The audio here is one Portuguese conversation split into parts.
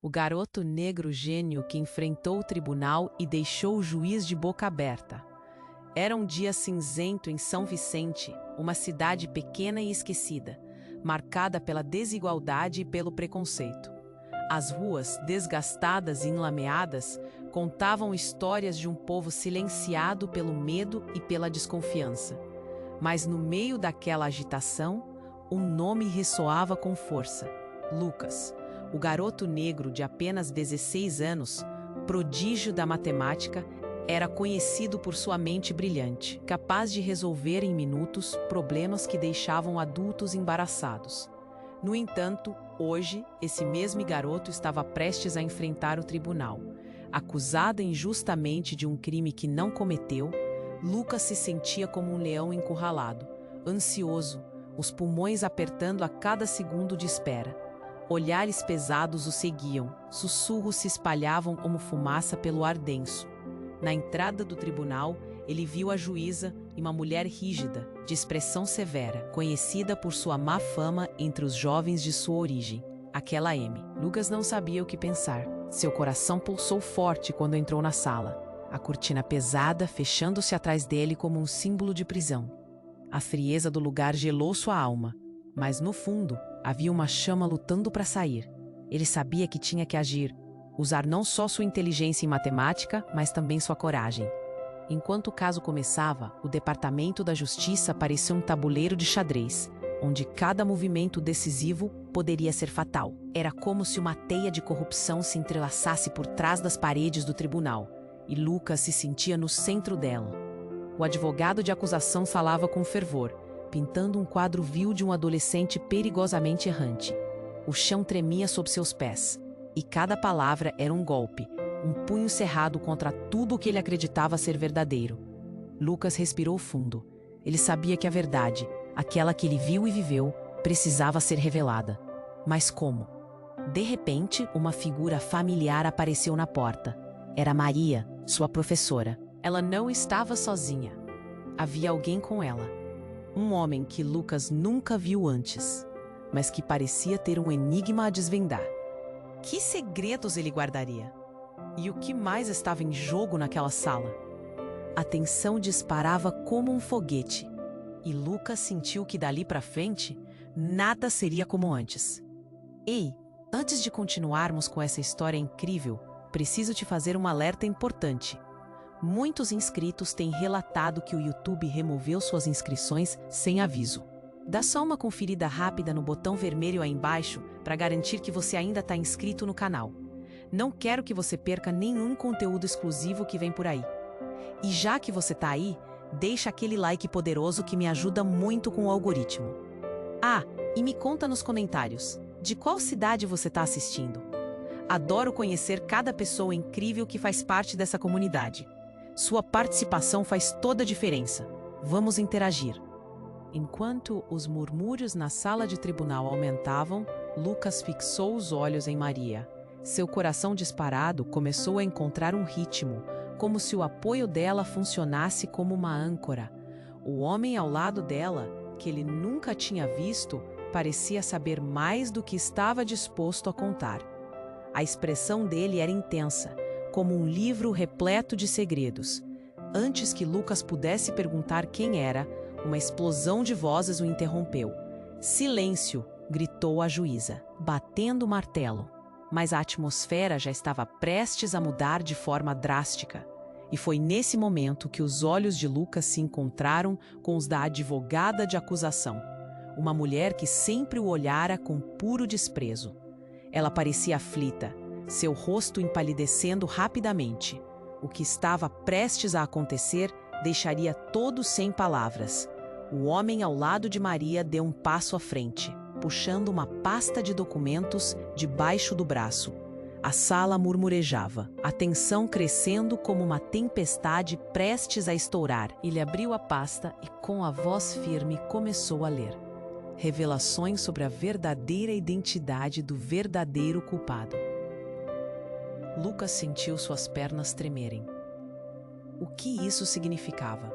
o garoto negro gênio que enfrentou o tribunal e deixou o juiz de boca aberta. Era um dia cinzento em São Vicente, uma cidade pequena e esquecida, marcada pela desigualdade e pelo preconceito. As ruas, desgastadas e enlameadas, contavam histórias de um povo silenciado pelo medo e pela desconfiança. Mas no meio daquela agitação, um nome ressoava com força: Lucas, o garoto negro de apenas 16 anos, prodígio da matemática, era conhecido por sua mente brilhante, capaz de resolver em minutos problemas que deixavam adultos embaraçados. No entanto, hoje, esse mesmo garoto estava prestes a enfrentar o tribunal. Acusado injustamente de um crime que não cometeu, Lucas se sentia como um leão encurralado, ansioso, os pulmões apertando a cada segundo de espera. Olhares pesados o seguiam, sussurros se espalhavam como fumaça pelo ar denso. Na entrada do tribunal, ele viu a juíza e uma mulher rígida, de expressão severa, conhecida por sua má fama entre os jovens de sua origem, aquela M. Lucas não sabia o que pensar. Seu coração pulsou forte quando entrou na sala, a cortina pesada fechando-se atrás dele como um símbolo de prisão. A frieza do lugar gelou sua alma, mas no fundo havia uma chama lutando para sair. Ele sabia que tinha que agir, usar não só sua inteligência em matemática, mas também sua coragem. Enquanto o caso começava, o Departamento da Justiça parecia um tabuleiro de xadrez, onde cada movimento decisivo poderia ser fatal. Era como se uma teia de corrupção se entrelaçasse por trás das paredes do tribunal, e Lucas se sentia no centro dela. O advogado de acusação falava com fervor, pintando um quadro vil de um adolescente perigosamente errante. O chão tremia sob seus pés, e cada palavra era um golpe, um punho cerrado contra tudo o que ele acreditava ser verdadeiro. Lucas respirou fundo. Ele sabia que a verdade, aquela que ele viu e viveu, precisava ser revelada. Mas como? De repente, uma figura familiar apareceu na porta. Era Maria, sua professora. Ela não estava sozinha. Havia alguém com ela. Um homem que Lucas nunca viu antes, mas que parecia ter um enigma a desvendar. Que segredos ele guardaria? E o que mais estava em jogo naquela sala? A tensão disparava como um foguete, e Lucas sentiu que dali para frente, nada seria como antes. Ei, antes de continuarmos com essa história incrível, preciso te fazer um alerta importante. Muitos inscritos têm relatado que o YouTube removeu suas inscrições sem aviso. Dá só uma conferida rápida no botão vermelho aí embaixo para garantir que você ainda está inscrito no canal. Não quero que você perca nenhum conteúdo exclusivo que vem por aí. E já que você está aí, deixa aquele like poderoso que me ajuda muito com o algoritmo. Ah, e me conta nos comentários, de qual cidade você está assistindo? Adoro conhecer cada pessoa incrível que faz parte dessa comunidade. Sua participação faz toda a diferença. Vamos interagir. Enquanto os murmúrios na sala de tribunal aumentavam, Lucas fixou os olhos em Maria. Seu coração disparado começou a encontrar um ritmo, como se o apoio dela funcionasse como uma âncora. O homem ao lado dela, que ele nunca tinha visto, parecia saber mais do que estava disposto a contar. A expressão dele era intensa, como um livro repleto de segredos. Antes que Lucas pudesse perguntar quem era, uma explosão de vozes o interrompeu. "Silêncio!" gritou a juíza, batendo o martelo. Mas a atmosfera já estava prestes a mudar de forma drástica. E foi nesse momento que os olhos de Lucas se encontraram com os da advogada de acusação, uma mulher que sempre o olhara com puro desprezo. Ela parecia aflita, seu rosto empalidecendo rapidamente. O que estava prestes a acontecer deixaria todos sem palavras. O homem ao lado de Maria deu um passo à frente, puxando uma pasta de documentos debaixo do braço. A sala murmurejava, a tensão crescendo como uma tempestade prestes a estourar. Ele abriu a pasta e, com a voz firme, começou a ler. Revelações sobre a verdadeira identidade do verdadeiro culpado. Lucas sentiu suas pernas tremerem. O que isso significava?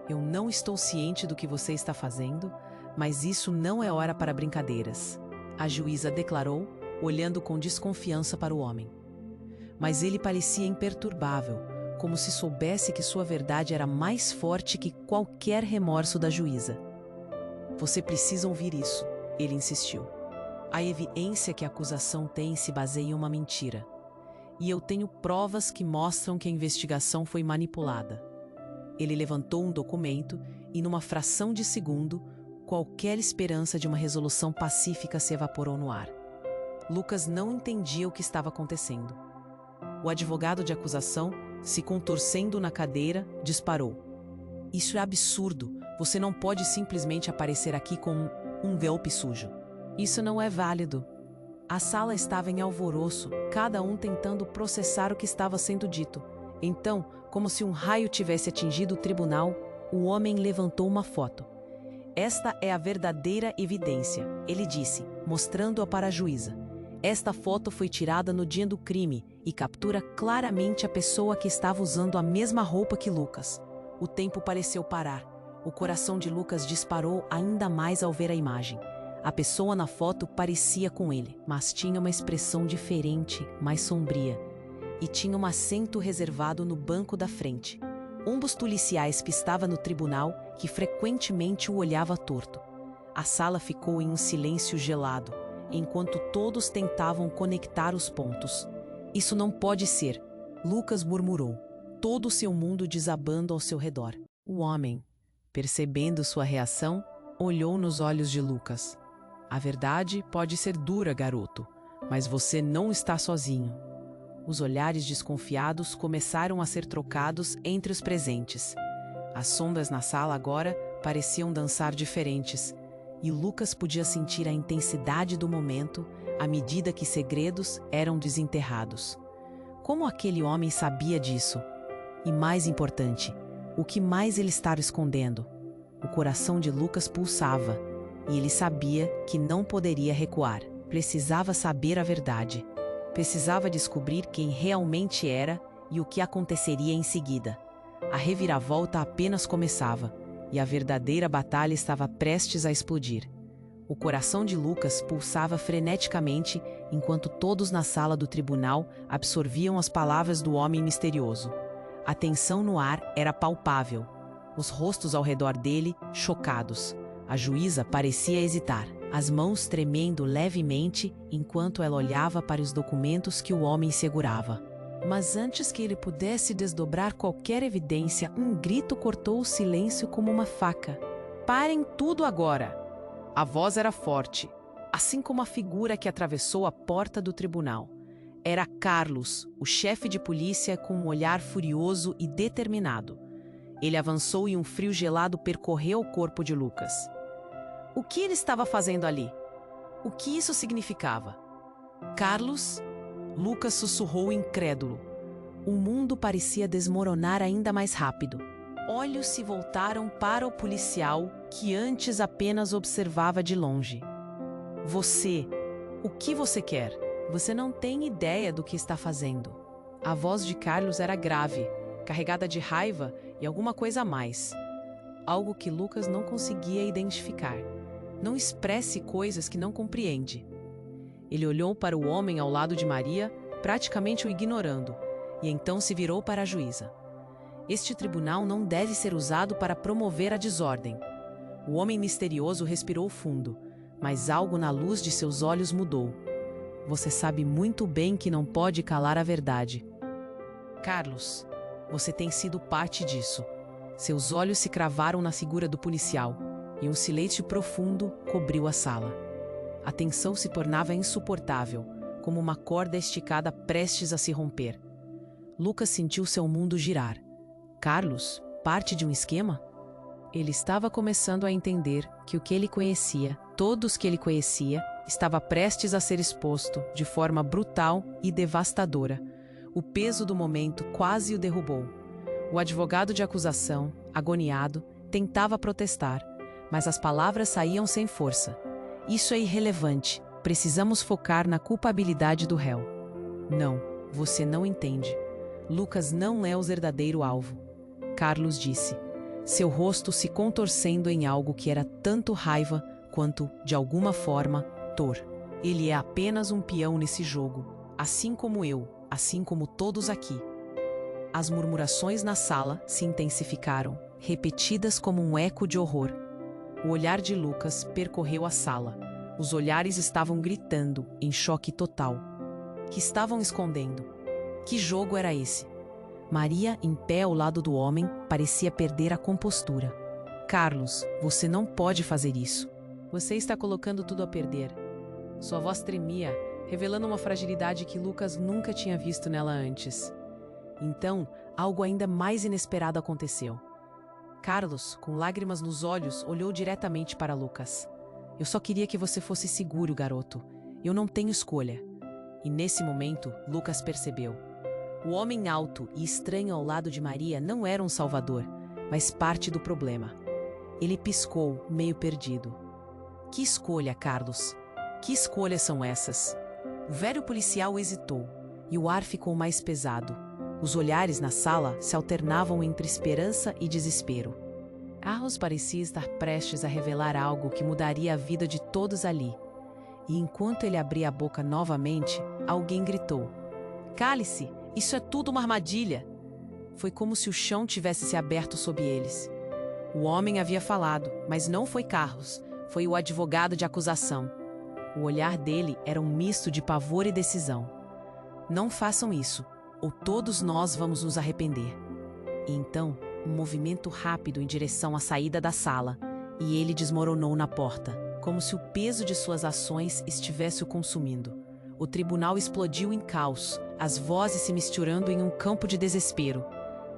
Eu não estou ciente do que você está fazendo, mas isso não é hora para brincadeiras. A juíza declarou, olhando com desconfiança para o homem. Mas ele parecia imperturbável, como se soubesse que sua verdade era mais forte que qualquer remorso da juíza. Você precisa ouvir isso, ele insistiu. A evidência que a acusação tem se baseia em uma mentira. E eu tenho provas que mostram que a investigação foi manipulada. Ele levantou um documento e, numa fração de segundo, qualquer esperança de uma resolução pacífica se evaporou no ar. Lucas não entendia o que estava acontecendo. O advogado de acusação, se contorcendo na cadeira, disparou. Isso é absurdo. Você não pode simplesmente aparecer aqui com um golpe sujo. Isso não é válido. A sala estava em alvoroço, cada um tentando processar o que estava sendo dito. Então, como se um raio tivesse atingido o tribunal, o homem levantou uma foto. Esta é a verdadeira evidência, ele disse, mostrando-a para a juíza. Esta foto foi tirada no dia do crime e captura claramente a pessoa que estava usando a mesma roupa que Lucas. O tempo pareceu parar. O coração de Lucas disparou ainda mais ao ver a imagem. A pessoa na foto parecia com ele, mas tinha uma expressão diferente, mais sombria. E tinha um assento reservado no banco da frente. Um dos policiais que estava no tribunal, que frequentemente o olhava torto. A sala ficou em um silêncio gelado, enquanto todos tentavam conectar os pontos. Isso não pode ser, Lucas murmurou, todo o seu mundo desabando ao seu redor. O homem, percebendo sua reação, olhou nos olhos de Lucas. A verdade pode ser dura, garoto, mas você não está sozinho. Os olhares desconfiados começaram a ser trocados entre os presentes. As sombras na sala agora pareciam dançar diferentes, e Lucas podia sentir a intensidade do momento à medida que segredos eram desenterrados. Como aquele homem sabia disso? E mais importante, o que mais ele estava escondendo? O coração de Lucas pulsava, e ele sabia que não poderia recuar. Precisava saber a verdade. Precisava descobrir quem realmente era e o que aconteceria em seguida. A reviravolta apenas começava, e a verdadeira batalha estava prestes a explodir. O coração de Lucas pulsava freneticamente enquanto todos na sala do tribunal absorviam as palavras do homem misterioso. A tensão no ar era palpável. Os rostos ao redor dele, chocados. A juíza parecia hesitar, as mãos tremendo levemente enquanto ela olhava para os documentos que o homem segurava. Mas antes que ele pudesse desdobrar qualquer evidência, um grito cortou o silêncio como uma faca. Parem tudo agora! A voz era forte, assim como a figura que atravessou a porta do tribunal. Era Carlos, o chefe de polícia, com um olhar furioso e determinado. Ele avançou e um frio gelado percorreu o corpo de Lucas. O que ele estava fazendo ali? O que isso significava? Carlos? Lucas sussurrou incrédulo. O mundo parecia desmoronar ainda mais rápido. Olhos se voltaram para o policial, que antes apenas observava de longe. Você, o que você quer? Você não tem ideia do que está fazendo. A voz de Carlos era grave, carregada de raiva e alguma coisa a mais. Algo que Lucas não conseguia identificar. Não expresse coisas que não compreende. Ele olhou para o homem ao lado de Maria, praticamente o ignorando, e então se virou para a juíza. Este tribunal não deve ser usado para promover a desordem. O homem misterioso respirou fundo, mas algo na luz de seus olhos mudou. Você sabe muito bem que não pode calar a verdade. Carlos, você tem sido parte disso. Seus olhos se cravaram na figura do policial, e um silêncio profundo cobriu a sala. A tensão se tornava insuportável, como uma corda esticada prestes a se romper. Lucas sentiu seu mundo girar. Carlos, parte de um esquema? Ele estava começando a entender que o que ele conhecia, todos que ele conhecia, estava prestes a ser exposto de forma brutal e devastadora. O peso do momento quase o derrubou. O advogado de acusação, agoniado, tentava protestar, mas as palavras saíam sem força. Isso é irrelevante. Precisamos focar na culpabilidade do réu. Não, você não entende. Lucas não é o verdadeiro alvo. Carlos disse, seu rosto se contorcendo em algo que era tanto raiva quanto, de alguma forma, dor. Ele é apenas um peão nesse jogo, assim como eu, assim como todos aqui. As murmurações na sala se intensificaram, repetidas como um eco de horror. O olhar de Lucas percorreu a sala. Os olhares estavam gritando, em choque total. Que estavam escondendo? Que jogo era esse? Maria, em pé ao lado do homem, parecia perder a compostura. Carlos, você não pode fazer isso. Você está colocando tudo a perder. Sua voz tremia, revelando uma fragilidade que Lucas nunca tinha visto nela antes. Então, algo ainda mais inesperado aconteceu. Carlos, com lágrimas nos olhos, olhou diretamente para Lucas. Eu só queria que você fosse seguro, garoto. Eu não tenho escolha. E nesse momento, Lucas percebeu. O homem alto e estranho ao lado de Maria não era um salvador, mas parte do problema. Ele piscou, meio perdido. Que escolha, Carlos? Que escolhas são essas? O velho policial hesitou, e o ar ficou mais pesado. Os olhares na sala se alternavam entre esperança e desespero. Carlos parecia estar prestes a revelar algo que mudaria a vida de todos ali. E enquanto ele abria a boca novamente, alguém gritou: "Cale-se! Isso é tudo uma armadilha!" Foi como se o chão tivesse se aberto sob eles. O homem havia falado, mas não foi Carlos, foi o advogado de acusação. O olhar dele era um misto de pavor e decisão. "Não façam isso, ou todos nós vamos nos arrepender." E então, um movimento rápido em direção à saída da sala, e ele desmoronou na porta, como se o peso de suas ações estivesse o consumindo. O tribunal explodiu em caos, as vozes se misturando em um campo de desespero.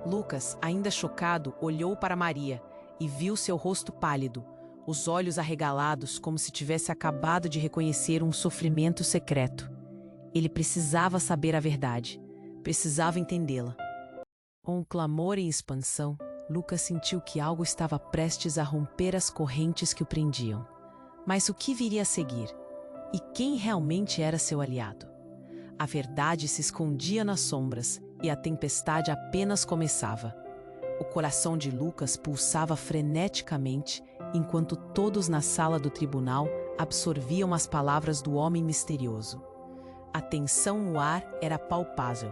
Lucas, ainda chocado, olhou para Maria e viu seu rosto pálido, os olhos arregalados como se tivesse acabado de reconhecer um sofrimento secreto. Ele precisava saber a verdade, precisava entendê-la. Com um clamor em expansão, Lucas sentiu que algo estava prestes a romper as correntes que o prendiam. Mas o que viria a seguir? E quem realmente era seu aliado? A verdade se escondia nas sombras e a tempestade apenas começava. O coração de Lucas pulsava freneticamente enquanto todos na sala do tribunal absorviam as palavras do homem misterioso. A tensão no ar era palpável,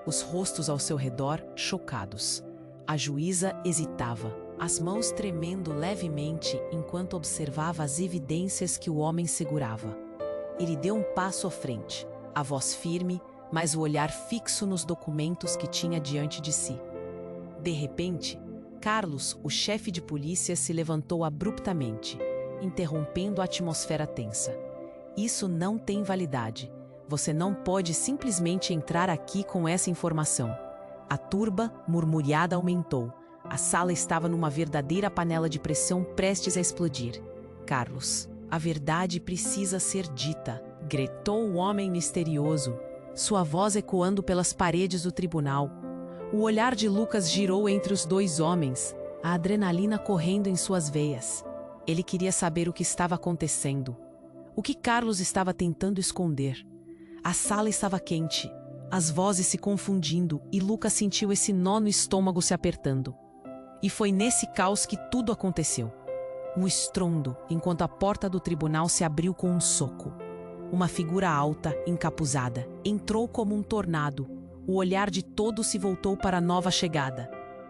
os rostos ao seu redor chocados. A juíza hesitava, as mãos tremendo levemente enquanto observava as evidências que o homem segurava. Ele deu um passo à frente, a voz firme, mas o olhar fixo nos documentos que tinha diante de si. De repente, Carlos, o chefe de polícia, se levantou abruptamente, interrompendo a atmosfera tensa. "Isso não tem validade. Você não pode simplesmente entrar aqui com essa informação." A turba murmuriada aumentou. A sala estava numa verdadeira panela de pressão prestes a explodir. "Carlos, a verdade precisa ser dita", gritou o homem misterioso, sua voz ecoando pelas paredes do tribunal. O olhar de Lucas girou entre os dois homens, a adrenalina correndo em suas veias. Ele queria saber o que estava acontecendo. O que Carlos estava tentando esconder? A sala estava quente, as vozes se confundindo e Lucas sentiu esse nó no estômago se apertando. E foi nesse caos que tudo aconteceu. Um estrondo, enquanto a porta do tribunal se abriu com um soco. Uma figura alta, encapuzada, entrou como um tornado. O olhar de todos se voltou para a nova chegada.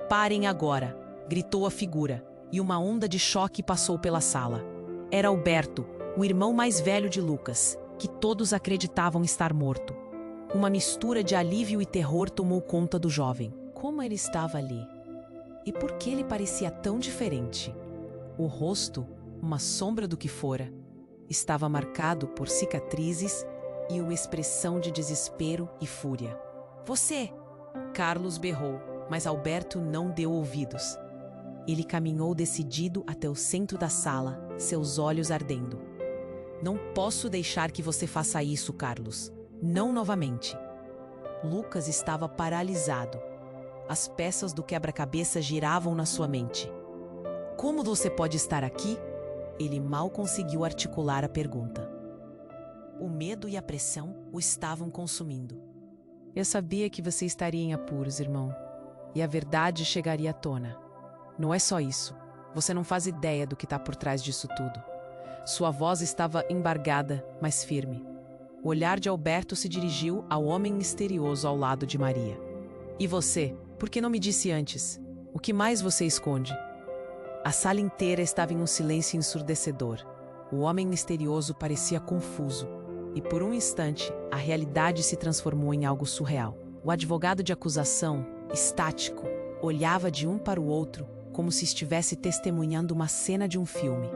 "Parem agora!" gritou a figura, e uma onda de choque passou pela sala. Era Alberto, o irmão mais velho de Lucas, que todos acreditavam estar morto. Uma mistura de alívio e terror tomou conta do jovem. Como ele estava ali? E por que ele parecia tão diferente? O rosto, uma sombra do que fora, estava marcado por cicatrizes e uma expressão de desespero e fúria. "Você!" Carlos berrou, mas Alberto não deu ouvidos. Ele caminhou decidido até o centro da sala, seus olhos ardendo. "Não posso deixar que você faça isso, Carlos. Não novamente." Lucas estava paralisado. As peças do quebra-cabeça giravam na sua mente. "Como você pode estar aqui?" Ele mal conseguiu articular a pergunta. O medo e a pressão o estavam consumindo. "Eu sabia que você estaria em apuros, irmão. E a verdade chegaria à tona. Não é só isso. Você não faz ideia do que está por trás disso tudo." Sua voz estava embargada, mas firme. O olhar de Alberto se dirigiu ao homem misterioso ao lado de Maria. E você? Por que não me disse antes? O que mais você esconde? A sala inteira estava em um silêncio ensurdecedor. O homem misterioso parecia confuso. E por um instante, a realidade se transformou em algo surreal. O advogado de acusação, estático, olhava de um para o outro como se estivesse testemunhando uma cena de um filme.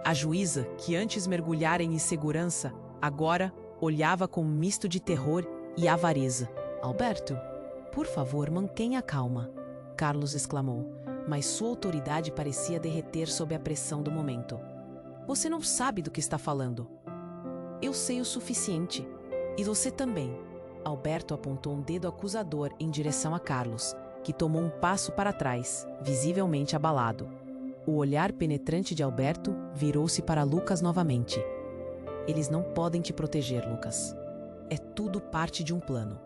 A juíza, que antes mergulhara em insegurança, agora olhava com um misto de terror e avareza. Alberto, por favor, mantenha a calma, Carlos exclamou, mas sua autoridade parecia derreter sob a pressão do momento. Você não sabe do que está falando. Eu sei o suficiente. E você também. Alberto apontou um dedo acusador em direção a Carlos, que tomou um passo para trás, visivelmente abalado. O olhar penetrante de Alberto virou-se para Lucas novamente. Eles não podem te proteger, Lucas. É tudo parte de um plano.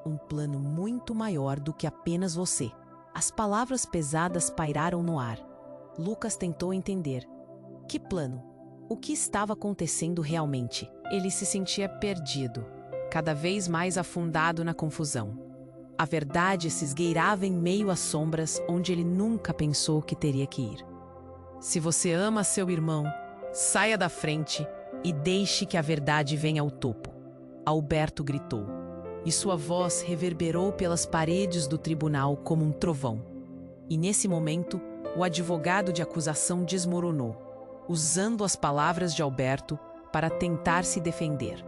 Um plano muito maior do que apenas você. As palavras pesadas pairaram no ar. Lucas tentou entender. Que plano? O que estava acontecendo realmente? Ele se sentia perdido, cada vez mais afundado na confusão. A verdade se esgueirava em meio às sombras onde ele nunca pensou que teria que ir. Se você ama seu irmão, saia da frente e deixe que a verdade venha ao topo, Alberto gritou, e sua voz reverberou pelas paredes do tribunal como um trovão. E nesse momento, o advogado de acusação desmoronou, usando as palavras de Alberto para tentar se defender.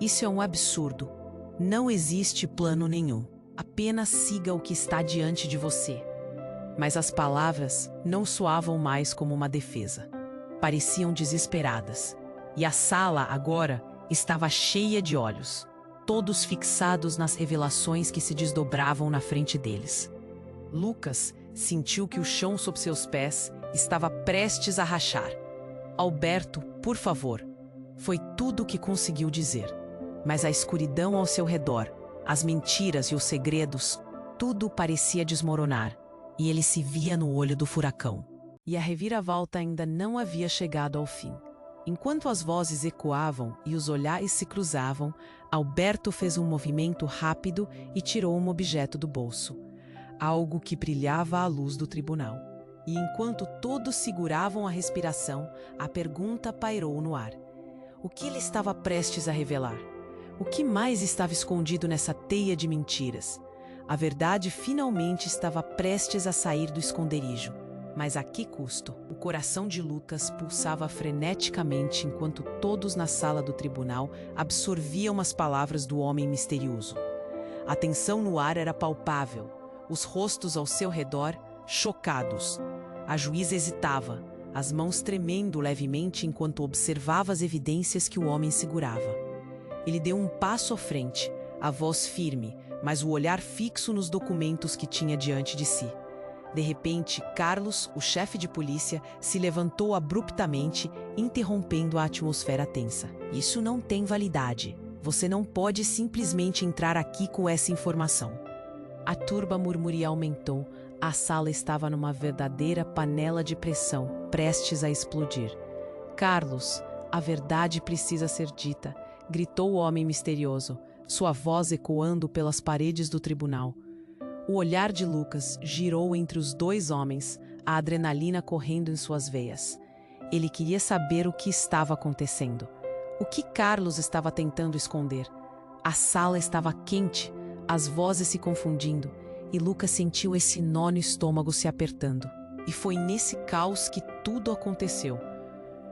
Isso é um absurdo. Não existe plano nenhum. Apenas siga o que está diante de você. Mas as palavras não soavam mais como uma defesa. Pareciam desesperadas. E a sala, agora, estava cheia de olhos, todos fixados nas revelações que se desdobravam na frente deles. Lucas sentiu que o chão sob seus pés estava prestes a rachar. Alberto, por favor, foi tudo o que conseguiu dizer. Mas a escuridão ao seu redor, as mentiras e os segredos, tudo parecia desmoronar, e ele se via no olho do furacão. E a reviravolta ainda não havia chegado ao fim. Enquanto as vozes ecoavam e os olhares se cruzavam, Alberto fez um movimento rápido e tirou um objeto do bolso, algo que brilhava à luz do tribunal. E enquanto todos seguravam a respiração, a pergunta pairou no ar. O que ele estava prestes a revelar? O que mais estava escondido nessa teia de mentiras? A verdade finalmente estava prestes a sair do esconderijo. Mas a que custo? O coração de Lucas pulsava freneticamente enquanto todos na sala do tribunal absorviam as palavras do homem misterioso. A tensão no ar era palpável, os rostos ao seu redor chocados. A juíza hesitava, as mãos tremendo levemente enquanto observava as evidências que o homem segurava. Ele deu um passo à frente, a voz firme, mas o olhar fixo nos documentos que tinha diante de si. De repente, Carlos, o chefe de polícia, se levantou abruptamente, interrompendo a atmosfera tensa. Isso não tem validade. Você não pode simplesmente entrar aqui com essa informação. A turba murmuria aumentou. A sala estava numa verdadeira panela de pressão, prestes a explodir. Carlos, a verdade precisa ser dita, gritou o homem misterioso, sua voz ecoando pelas paredes do tribunal. O olhar de Lucas girou entre os dois homens, a adrenalina correndo em suas veias. Ele queria saber o que estava acontecendo. O que Carlos estava tentando esconder? A sala estava quente, as vozes se confundindo, e Lucas sentiu esse nó no estômago se apertando. E foi nesse caos que tudo aconteceu.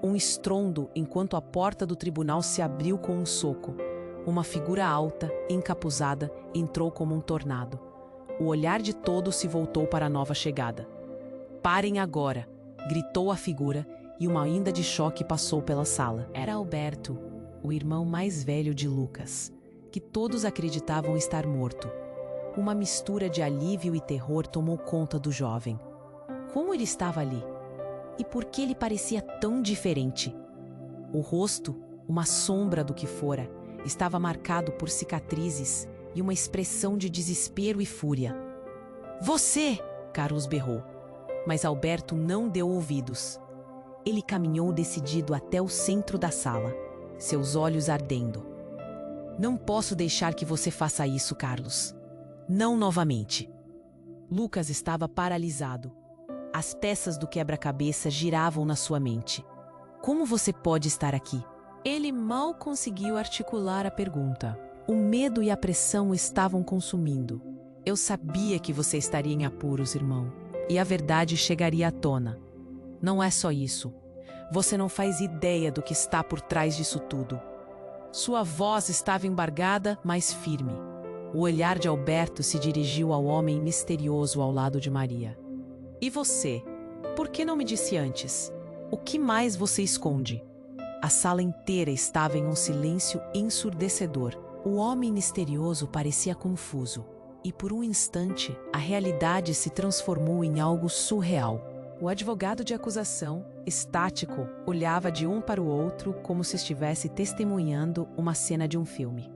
Um estrondo enquanto a porta do tribunal se abriu com um soco. Uma figura alta, encapuzada, entrou como um tornado. O olhar de todos se voltou para a nova chegada. "Parem agora!" gritou a figura, e uma onda de choque passou pela sala. Era Alberto, o irmão mais velho de Lucas, que todos acreditavam estar morto. Uma mistura de alívio e terror tomou conta do jovem. Como ele estava ali? E por que ele parecia tão diferente? O rosto, uma sombra do que fora, estava marcado por cicatrizes e uma expressão de desespero e fúria. "Você!" Carlos berrou. Mas Alberto não deu ouvidos. Ele caminhou decidido até o centro da sala, seus olhos ardendo. Não posso deixar que você faça isso, Carlos. Não novamente. Lucas estava paralisado. As peças do quebra-cabeça giravam na sua mente. Como você pode estar aqui? Ele mal conseguiu articular a pergunta. O medo e a pressão o estavam consumindo. Eu sabia que você estaria em apuros, irmão. E a verdade chegaria à tona. Não é só isso. Você não faz ideia do que está por trás disso tudo. Sua voz estava embargada, mas firme. O olhar de Alberto se dirigiu ao homem misterioso ao lado de Maria. E você? Por que não me disse antes? O que mais você esconde? A sala inteira estava em um silêncio ensurdecedor. O homem misterioso parecia confuso. E por um instante, a realidade se transformou em algo surreal. O advogado de acusação, estático, olhava de um para o outro como se estivesse testemunhando uma cena de um filme.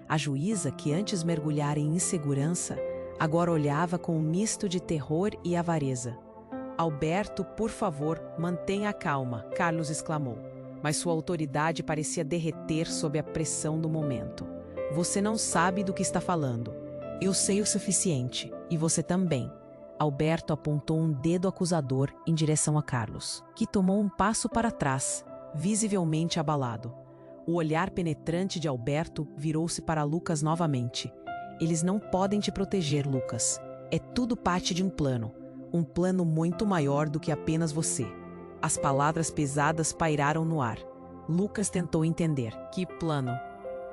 A juíza, que antes mergulhara em insegurança, agora olhava com um misto de terror e avareza. Alberto, por favor, mantenha a calma, Carlos exclamou. Mas sua autoridade parecia derreter sob a pressão do momento. Você não sabe do que está falando. Eu sei o suficiente, e você também. Alberto apontou um dedo acusador em direção a Carlos, que tomou um passo para trás, visivelmente abalado. O olhar penetrante de Alberto virou-se para Lucas novamente. Eles não podem te proteger, Lucas. É tudo parte de um plano muito maior do que apenas você. As palavras pesadas pairaram no ar. Lucas tentou entender. Que plano?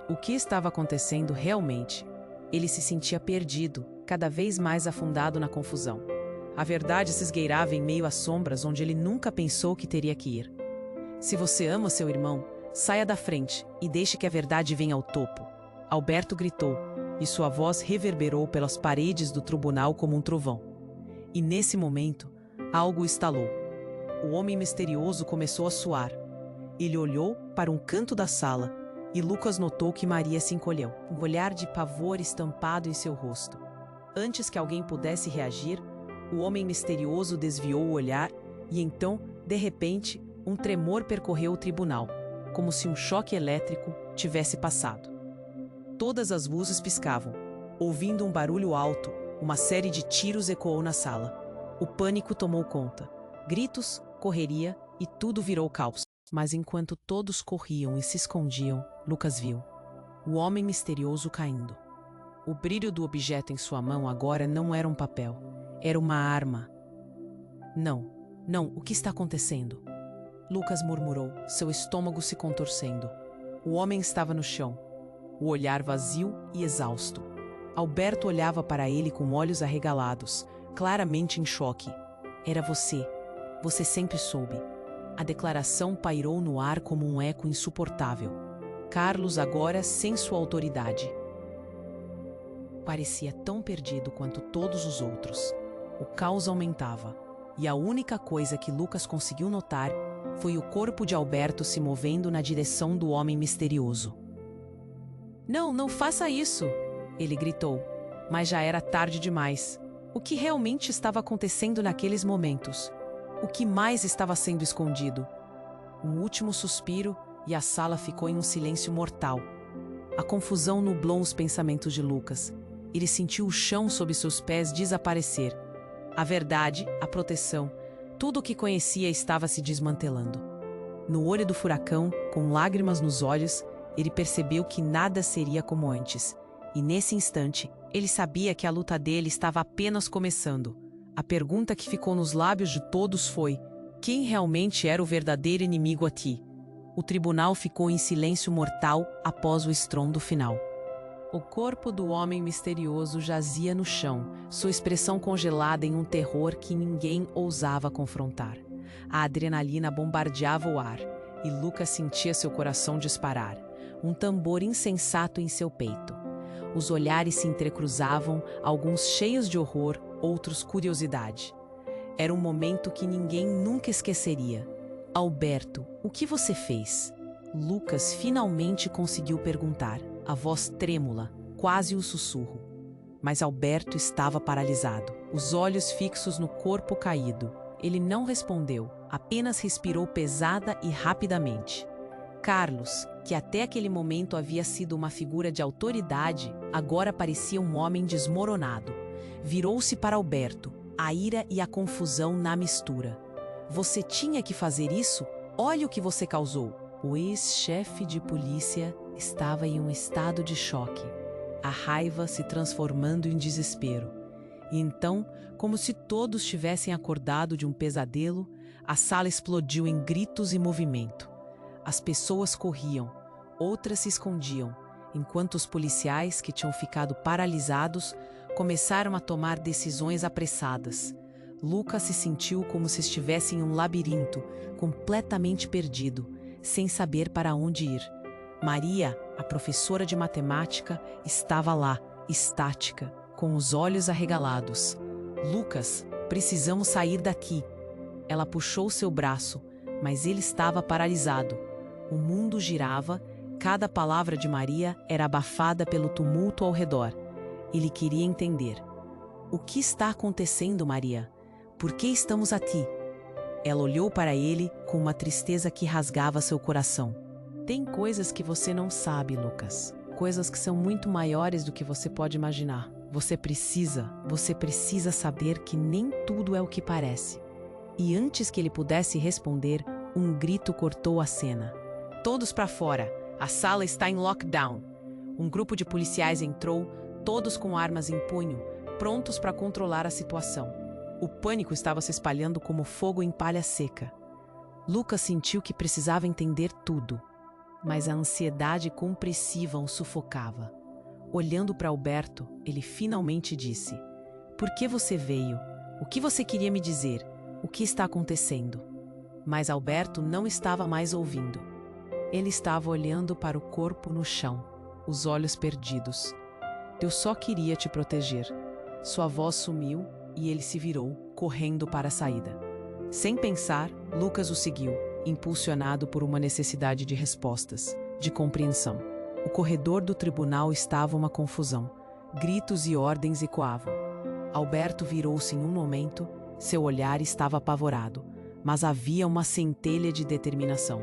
O que estava acontecendo realmente? Ele se sentia perdido, cada vez mais afundado na confusão. A verdade se esgueirava em meio às sombras onde ele nunca pensou que teria que ir. Se você ama seu irmão, saia da frente e deixe que a verdade venha ao topo. Alberto gritou, e sua voz reverberou pelas paredes do tribunal como um trovão. E nesse momento, algo estalou. O homem misterioso começou a suar. Ele olhou para um canto da sala e Lucas notou que Maria se encolheu, um olhar de pavor estampado em seu rosto. Antes que alguém pudesse reagir, o homem misterioso desviou o olhar e então, de repente, um tremor percorreu o tribunal, como se um choque elétrico tivesse passado. Todas as luzes piscavam. Ouvindo um barulho alto, uma série de tiros ecoou na sala. O pânico tomou conta. Gritos, correria e tudo virou caos. Mas enquanto todos corriam e se escondiam, Lucas viu o homem misterioso caindo. O brilho do objeto em sua mão agora não era um papel, era uma arma. Não, o que está acontecendo? Lucas murmurou, seu estômago se contorcendo. O homem estava no chão, o olhar vazio e exausto. Alberto olhava para ele com olhos arregalados, claramente em choque. Era você. Você sempre soube. A declaração pairou no ar como um eco insuportável. Carlos agora sem sua autoridade. Parecia tão perdido quanto todos os outros. O caos aumentava, e a única coisa que Lucas conseguiu notar foi o corpo de Alberto se movendo na direção do homem misterioso. Não faça isso! Ele gritou, mas já era tarde demais. O que realmente estava acontecendo naqueles momentos? O que mais estava sendo escondido? Um último suspiro e a sala ficou em um silêncio mortal. A confusão nublou os pensamentos de Lucas. Ele sentiu o chão sob seus pés desaparecer. A verdade, a proteção, tudo o que conhecia estava se desmantelando. No olho do furacão, com lágrimas nos olhos, ele percebeu que nada seria como antes. E nesse instante, ele sabia que a luta dele estava apenas começando. A pergunta que ficou nos lábios de todos foi: quem realmente era o verdadeiro inimigo aqui? O tribunal ficou em silêncio mortal após o estrondo final. O corpo do homem misterioso jazia no chão, sua expressão congelada em um terror que ninguém ousava confrontar. A adrenalina bombardeava o ar, e Lucas sentia seu coração disparar, um tambor insensato em seu peito. Os olhares se entrecruzavam, alguns cheios de horror, outros curiosidade. Era um momento que ninguém nunca esqueceria. Alberto, o que você fez? Lucas finalmente conseguiu perguntar, a voz trêmula, quase um sussurro. Mas Alberto estava paralisado, os olhos fixos no corpo caído. Ele não respondeu, apenas respirou pesada e rapidamente. Carlos, que até aquele momento havia sido uma figura de autoridade, agora parecia um homem desmoronado. Virou-se para Alberto, a ira e a confusão na mistura. Você tinha que fazer isso? Olha o que você causou. O ex-chefe de polícia estava em um estado de choque, a raiva se transformando em desespero. E então, como se todos tivessem acordado de um pesadelo, a sala explodiu em gritos e movimento. As pessoas corriam, outras se escondiam, enquanto os policiais, que tinham ficado paralisados, começaram a tomar decisões apressadas. Lucas se sentiu como se estivesse em um labirinto, completamente perdido, sem saber para onde ir. Maria, a professora de matemática, estava lá, estática, com os olhos arregalados. Lucas, precisamos sair daqui. Ela puxou seu braço, mas ele estava paralisado. O mundo girava, cada palavra de Maria era abafada pelo tumulto ao redor. Ele queria entender. O que está acontecendo, Maria? Por que estamos aqui? Ela olhou para ele com uma tristeza que rasgava seu coração. Tem coisas que você não sabe, Lucas. Coisas que são muito maiores do que você pode imaginar. Você precisa saber que nem tudo é o que parece. E antes que ele pudesse responder, um grito cortou a cena. Todos para fora! A sala está em lockdown. Um grupo de policiais entrou, todos com armas em punho, prontos para controlar a situação. O pânico estava se espalhando como fogo em palha seca. Lucas sentiu que precisava entender tudo, mas a ansiedade compressiva o sufocava. Olhando para Alberto, ele finalmente disse: "Por que você veio? O que você queria me dizer? O que está acontecendo?" Mas Alberto não estava mais ouvindo. Ele estava olhando para o corpo no chão, os olhos perdidos. "Eu só queria te proteger." Sua voz sumiu e ele se virou, correndo para a saída. Sem pensar, Lucas o seguiu, impulsionado por uma necessidade de respostas, de compreensão. O corredor do tribunal estava uma confusão. Gritos e ordens ecoavam. Alberto virou-se em um momento, seu olhar estava apavorado, mas havia uma centelha de determinação.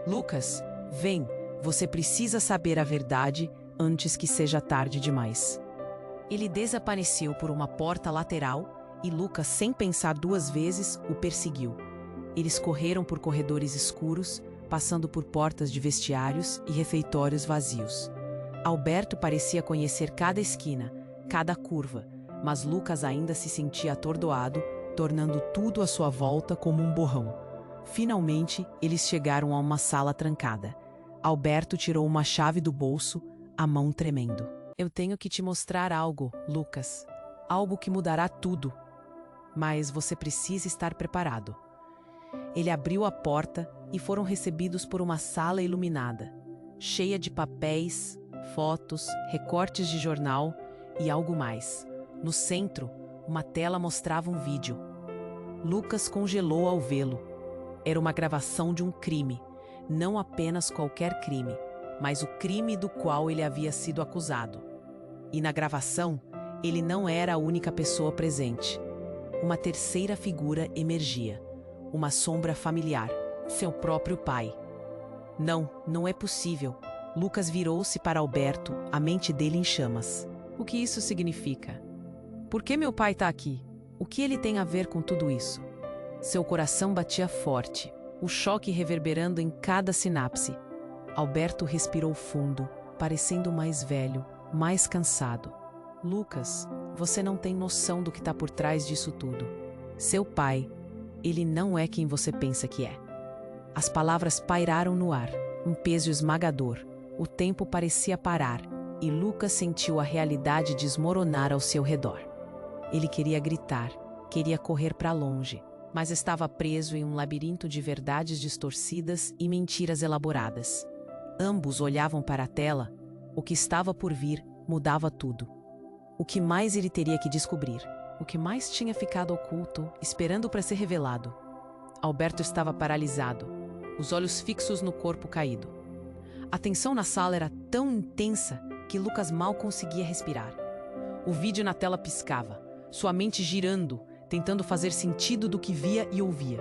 "Lucas, vem, você precisa saber a verdade antes que seja tarde demais." Ele desapareceu por uma porta lateral e Lucas, sem pensar duas vezes, o perseguiu. Eles correram por corredores escuros, passando por portas de vestiários e refeitórios vazios. Alberto parecia conhecer cada esquina, cada curva, mas Lucas ainda se sentia atordoado, tornando tudo à sua volta como um borrão. Finalmente, eles chegaram a uma sala trancada. Alberto tirou uma chave do bolso, a mão tremendo. "Eu tenho que te mostrar algo, Lucas. Algo que mudará tudo. Mas você precisa estar preparado." Ele abriu a porta e foram recebidos por uma sala iluminada, cheia de papéis, fotos, recortes de jornal e algo mais. No centro, uma tela mostrava um vídeo. Lucas congelou ao vê-lo. Era uma gravação de um crime, não apenas qualquer crime, mas o crime do qual ele havia sido acusado. E na gravação, ele não era a única pessoa presente. Uma terceira figura emergia, uma sombra familiar, seu próprio pai. Não é possível." Lucas virou-se para Alberto, a mente dele em chamas. "O que isso significa? Por que meu pai está aqui? O que ele tem a ver com tudo isso?" Seu coração batia forte, o choque reverberando em cada sinapse. Alberto respirou fundo, parecendo mais velho, mais cansado. "Lucas, você não tem noção do que está por trás disso tudo. Seu pai, ele não é quem você pensa que é." As palavras pairaram no ar, um peso esmagador. O tempo parecia parar, e Lucas sentiu a realidade desmoronar ao seu redor. Ele queria gritar, queria correr para longe, mas estava preso em um labirinto de verdades distorcidas e mentiras elaboradas. Ambos olhavam para a tela. O que estava por vir mudava tudo. O que mais ele teria que descobrir? O que mais tinha ficado oculto, esperando para ser revelado? Alberto estava paralisado, os olhos fixos no corpo caído. A tensão na sala era tão intensa que Lucas mal conseguia respirar. O vídeo na tela piscava, sua mente girando, tentando fazer sentido do que via e ouvia.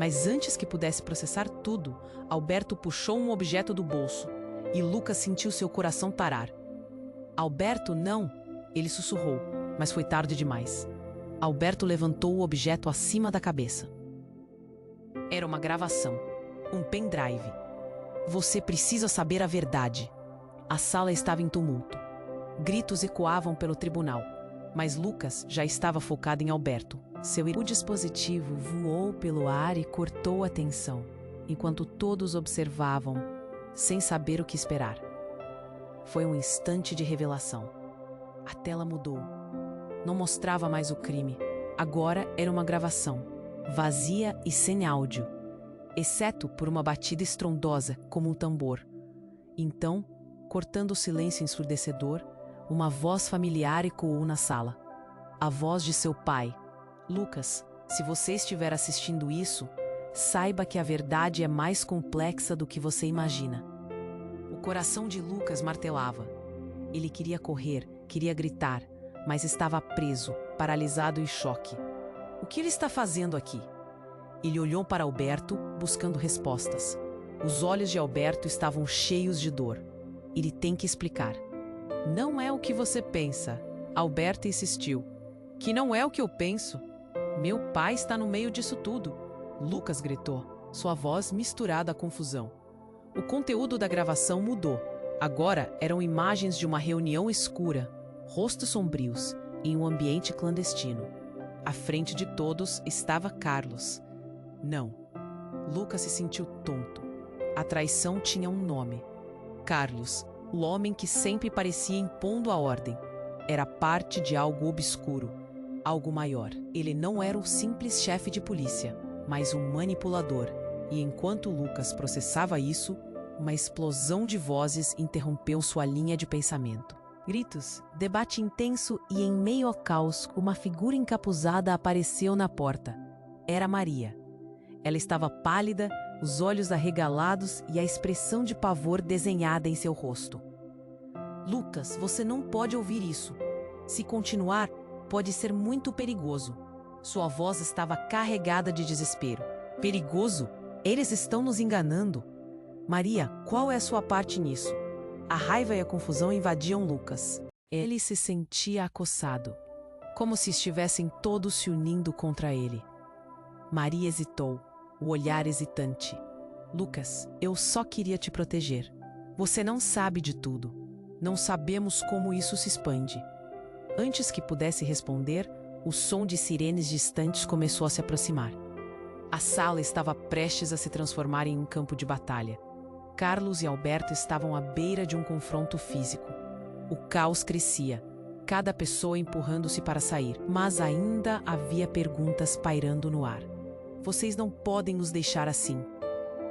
Mas antes que pudesse processar tudo, Alberto puxou um objeto do bolso e Lucas sentiu seu coração parar. Alberto, não! Ele sussurrou, mas foi tarde demais. Alberto levantou o objeto acima da cabeça. Era uma gravação, um pendrive. Você precisa saber a verdade. A sala estava em tumulto. Gritos ecoavam pelo tribunal, mas Lucas já estava focado em Alberto. O dispositivo voou pelo ar e cortou a tensão, enquanto todos observavam, sem saber o que esperar. Foi um instante de revelação. A tela mudou. Não mostrava mais o crime. Agora era uma gravação, vazia e sem áudio, exceto por uma batida estrondosa, como um tambor. Então, cortando o silêncio ensurdecedor, uma voz familiar ecoou na sala. A voz de seu pai. Lucas, se você estiver assistindo isso, saiba que a verdade é mais complexa do que você imagina. O coração de Lucas martelava. Ele queria correr, queria gritar, mas estava preso, paralisado em choque. O que ele está fazendo aqui? Ele olhou para Alberto, buscando respostas. Os olhos de Alberto estavam cheios de dor. Ele tem que explicar. Não é o que você pensa. Alberto insistiu. Que não é o que eu penso? Meu pai está no meio disso tudo. Lucas gritou, sua voz misturada à confusão. O conteúdo da gravação mudou. Agora eram imagens de uma reunião escura, rostos sombrios, em um ambiente clandestino. À frente de todos estava Carlos. Não. Lucas se sentiu tonto. A traição tinha um nome. Carlos, o homem que sempre parecia impondo a ordem. Era parte de algo obscuro, algo maior. Ele não era um simples chefe de polícia, mas um manipulador. E enquanto Lucas processava isso, uma explosão de vozes interrompeu sua linha de pensamento. Gritos, debate intenso e em meio ao caos, uma figura encapuzada apareceu na porta. Era Maria. Ela estava pálida, os olhos arregalados e a expressão de pavor desenhada em seu rosto. Lucas, você não pode ouvir isso. Se continuar, pode ser muito perigoso. Sua voz estava carregada de desespero. Perigoso? Eles estão nos enganando. Maria, qual é a sua parte nisso? A raiva e a confusão invadiam Lucas. Ele se sentia acossado, como se estivessem todos se unindo contra ele. Maria hesitou, o olhar hesitante. Lucas, eu só queria te proteger. Você não sabe de tudo. Não sabemos como isso se expande. Antes que pudesse responder, o som de sirenes distantes começou a se aproximar. A sala estava prestes a se transformar em um campo de batalha. Carlos e Alberto estavam à beira de um confronto físico. O caos crescia, cada pessoa empurrando-se para sair, mas ainda havia perguntas pairando no ar. Vocês não podem nos deixar assim.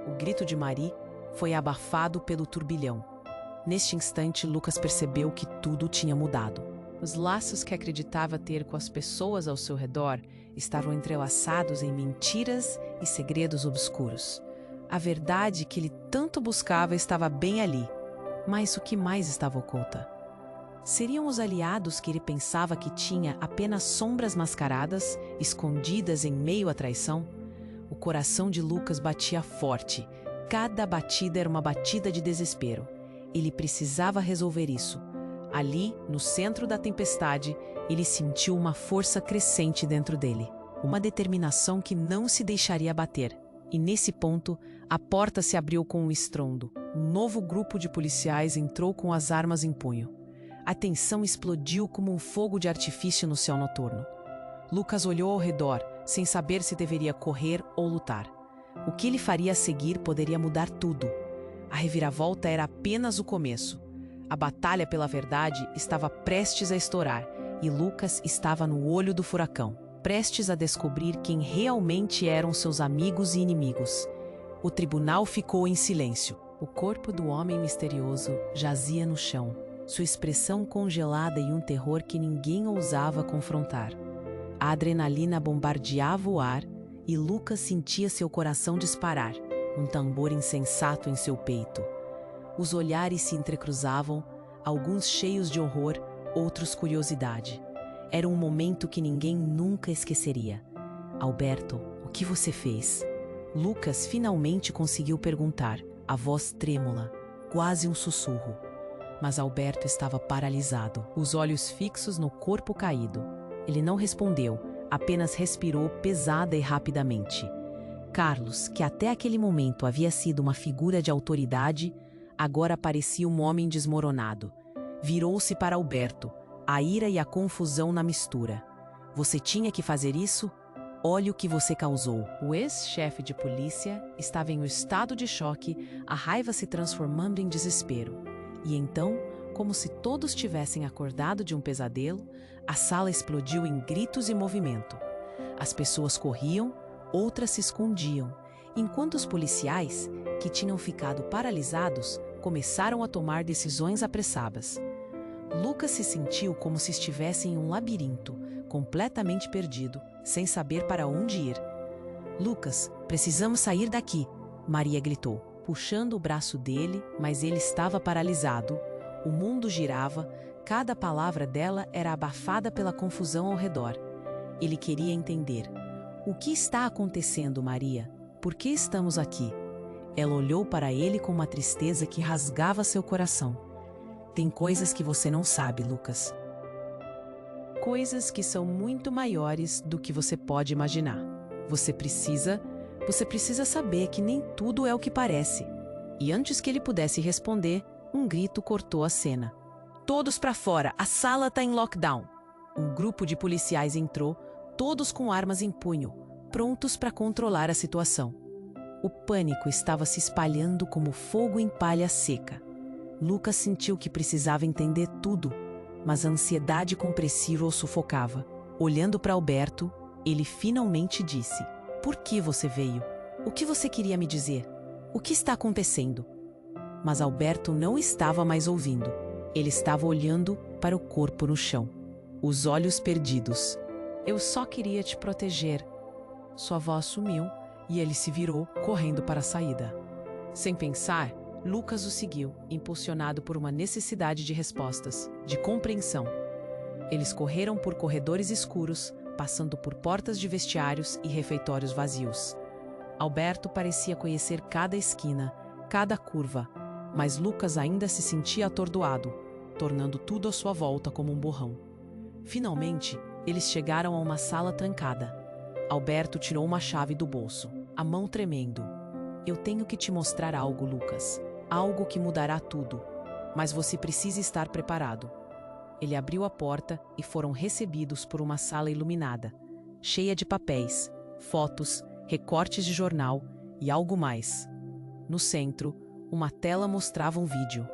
O grito de Marie foi abafado pelo turbilhão. Neste instante, Lucas percebeu que tudo tinha mudado. Os laços que acreditava ter com as pessoas ao seu redor estavam entrelaçados em mentiras e segredos obscuros. A verdade que ele tanto buscava estava bem ali, mas o que mais estava oculta? Seriam os aliados que ele pensava que tinha apenas sombras mascaradas, escondidas em meio à traição? O coração de Lucas batia forte. Cada batida era uma batida de desespero. Ele precisava resolver isso. Ali, no centro da tempestade, ele sentiu uma força crescente dentro dele. Uma determinação que não se deixaria abater. E nesse ponto, a porta se abriu com um estrondo. Um novo grupo de policiais entrou com as armas em punho. A tensão explodiu como um fogo de artifício no céu noturno. Lucas olhou ao redor, sem saber se deveria correr ou lutar. O que ele faria a seguir poderia mudar tudo. A reviravolta era apenas o começo. A batalha pela verdade estava prestes a estourar e Lucas estava no olho do furacão, prestes a descobrir quem realmente eram seus amigos e inimigos. O tribunal ficou em silêncio. O corpo do homem misterioso jazia no chão, sua expressão congelada e um terror que ninguém ousava confrontar. A adrenalina bombardeava o ar e Lucas sentia seu coração disparar, um tambor insensato em seu peito. Os olhares se entrecruzavam, alguns cheios de horror, outros curiosidade. Era um momento que ninguém nunca esqueceria. Alberto, o que você fez? Lucas finalmente conseguiu perguntar, a voz trêmula, quase um sussurro. Mas Alberto estava paralisado, os olhos fixos no corpo caído. Ele não respondeu, apenas respirou pesada e rapidamente. Carlos, que até aquele momento havia sido uma figura de autoridade, agora parecia um homem desmoronado. Virou-se para Alberto, a ira e a confusão na mistura. Você tinha que fazer isso? Olhe o que você causou. O ex-chefe de polícia estava em um estado de choque, a raiva se transformando em desespero. E então, como se todos tivessem acordado de um pesadelo, a sala explodiu em gritos e movimento. As pessoas corriam, outras se escondiam, enquanto os policiais, que tinham ficado paralisados, começaram a tomar decisões apressadas. Lucas se sentiu como se estivesse em um labirinto, completamente perdido, sem saber para onde ir. Lucas, precisamos sair daqui, Maria gritou, puxando o braço dele, mas ele estava paralisado. O mundo girava, cada palavra dela era abafada pela confusão ao redor. Ele queria entender. O que está acontecendo, Maria? Por que estamos aqui? Ela olhou para ele com uma tristeza que rasgava seu coração. Tem coisas que você não sabe, Lucas. Coisas que são muito maiores do que você pode imaginar. Você precisa saber que nem tudo é o que parece. E antes que ele pudesse responder, um grito cortou a cena. Todos para fora, a sala está em lockdown. Um grupo de policiais entrou, todos com armas em punho, prontos para controlar a situação. O pânico estava se espalhando como fogo em palha seca. Lucas sentiu que precisava entender tudo, mas a ansiedade compressiva o sufocava. Olhando para Alberto, ele finalmente disse: "Por que você veio? O que você queria me dizer? O que está acontecendo?" Mas Alberto não estava mais ouvindo. Ele estava olhando para o corpo no chão, os olhos perdidos. "Eu só queria te proteger." Sua voz sumiu e ele se virou, correndo para a saída. Sem pensar, Lucas o seguiu, impulsionado por uma necessidade de respostas, de compreensão. Eles correram por corredores escuros, passando por portas de vestiários e refeitórios vazios. Alberto parecia conhecer cada esquina, cada curva, mas Lucas ainda se sentia atordoado, tornando tudo à sua volta como um borrão. Finalmente, eles chegaram a uma sala trancada. Alberto tirou uma chave do bolso, a mão tremendo. "Eu tenho que te mostrar algo, Lucas. Algo que mudará tudo. Mas você precisa estar preparado." Ele abriu a porta e foram recebidos por uma sala iluminada, cheia de papéis, fotos, recortes de jornal e algo mais. No centro, uma tela mostrava um vídeo.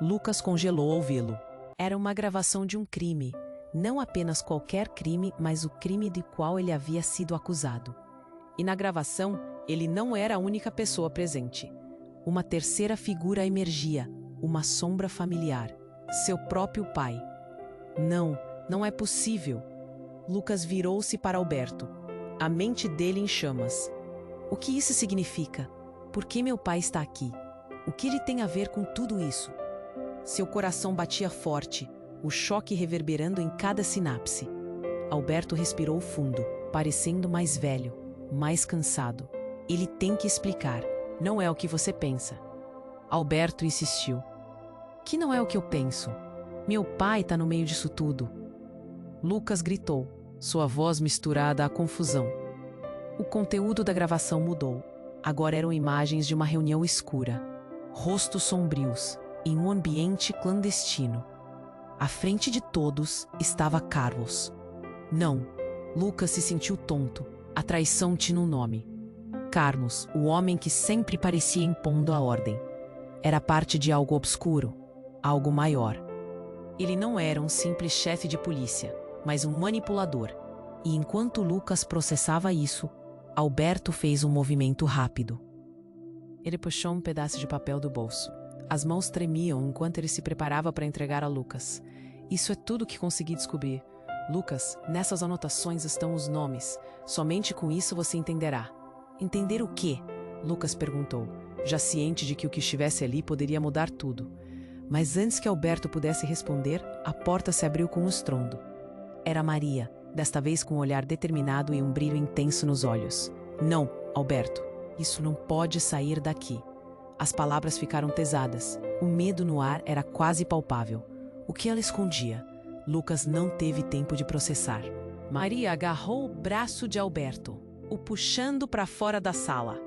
Lucas congelou ao vê-lo. Era uma gravação de um crime. Não apenas qualquer crime, mas o crime de qual ele havia sido acusado. E na gravação, ele não era a única pessoa presente. Uma terceira figura emergia, uma sombra familiar, seu próprio pai. Não, não é possível. Lucas virou-se para Alberto, a mente dele em chamas. O que isso significa? Por que meu pai está aqui? O que ele tem a ver com tudo isso? Seu coração batia forte, o choque reverberando em cada sinapse. Alberto respirou fundo, parecendo mais velho, mais cansado. Ele tem que explicar. Não é o que você pensa. Alberto insistiu. Que não é o que eu penso? Meu pai está no meio disso tudo. Lucas gritou, sua voz misturada à confusão. O conteúdo da gravação mudou. Agora eram imagens de uma reunião escura. Rostos sombrios, em um ambiente clandestino. À frente de todos estava Carlos. Não, Lucas se sentiu tonto. A traição tinha um nome. Carlos, o homem que sempre parecia impondo a ordem. Era parte de algo obscuro, algo maior. Ele não era um simples chefe de polícia, mas um manipulador. E enquanto Lucas processava isso, Alberto fez um movimento rápido. Ele puxou um pedaço de papel do bolso. As mãos tremiam enquanto ele se preparava para entregar a Lucas. Isso é tudo que consegui descobrir. Lucas, nessas anotações estão os nomes. Somente com isso você entenderá. Entender o quê? Lucas perguntou, já ciente de que o que estivesse ali poderia mudar tudo. Mas antes que Alberto pudesse responder, a porta se abriu com um estrondo. Era Maria, desta vez com um olhar determinado e um brilho intenso nos olhos. Não, Alberto. Isso não pode sair daqui. As palavras ficaram pesadas. O medo no ar era quase palpável. O que ela escondia? Lucas não teve tempo de processar. Maria agarrou o braço de Alberto, o puxando para fora da sala.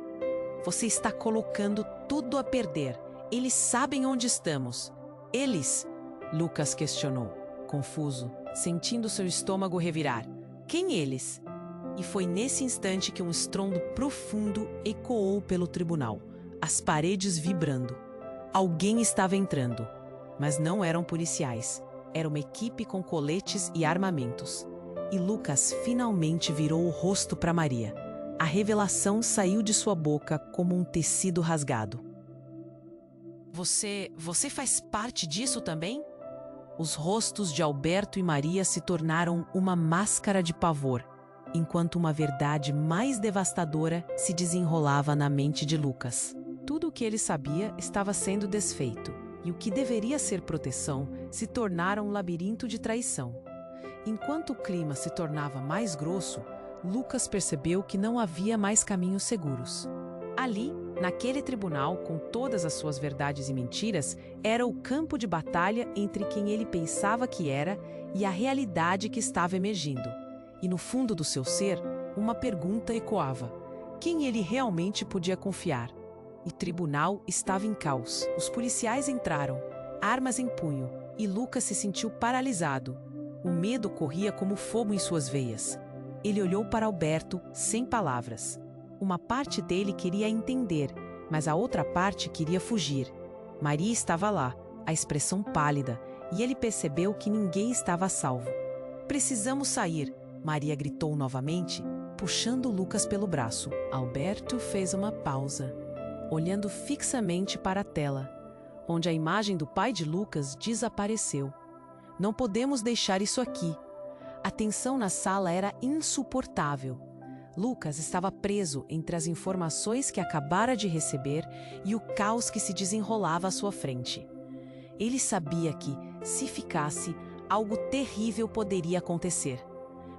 Você está colocando tudo a perder. Eles sabem onde estamos. Eles? Lucas questionou, confuso, sentindo seu estômago revirar. Quem eles? E foi nesse instante que um estrondo profundo ecoou pelo tribunal, as paredes vibrando. Alguém estava entrando, mas não eram policiais. Era uma equipe com coletes e armamentos. E Lucas finalmente virou o rosto para Maria. A revelação saiu de sua boca como um tecido rasgado. Você faz parte disso também? Os rostos de Alberto e Maria se tornaram uma máscara de pavor, enquanto uma verdade mais devastadora se desenrolava na mente de Lucas. Tudo o que ele sabia estava sendo desfeito, e o que deveria ser proteção se tornara um labirinto de traição. Enquanto o clima se tornava mais grosso, Lucas percebeu que não havia mais caminhos seguros. Ali, naquele tribunal, com todas as suas verdades e mentiras, era o campo de batalha entre quem ele pensava que era e a realidade que estava emergindo. E no fundo do seu ser, uma pergunta ecoava: quem ele realmente podia confiar? O tribunal estava em caos. Os policiais entraram, armas em punho, e Lucas se sentiu paralisado. O medo corria como fogo em suas veias. Ele olhou para Alberto sem palavras. Uma parte dele queria entender, mas a outra parte queria fugir. Maria estava lá, a expressão pálida, e ele percebeu que ninguém estava a salvo. Precisamos sair, Maria gritou novamente, puxando Lucas pelo braço. Alberto fez uma pausa, olhando fixamente para a tela, onde a imagem do pai de Lucas desapareceu. Não podemos deixar isso aqui. A tensão na sala era insuportável. Lucas estava preso entre as informações que acabara de receber e o caos que se desenrolava à sua frente. Ele sabia que, se ficasse, algo terrível poderia acontecer.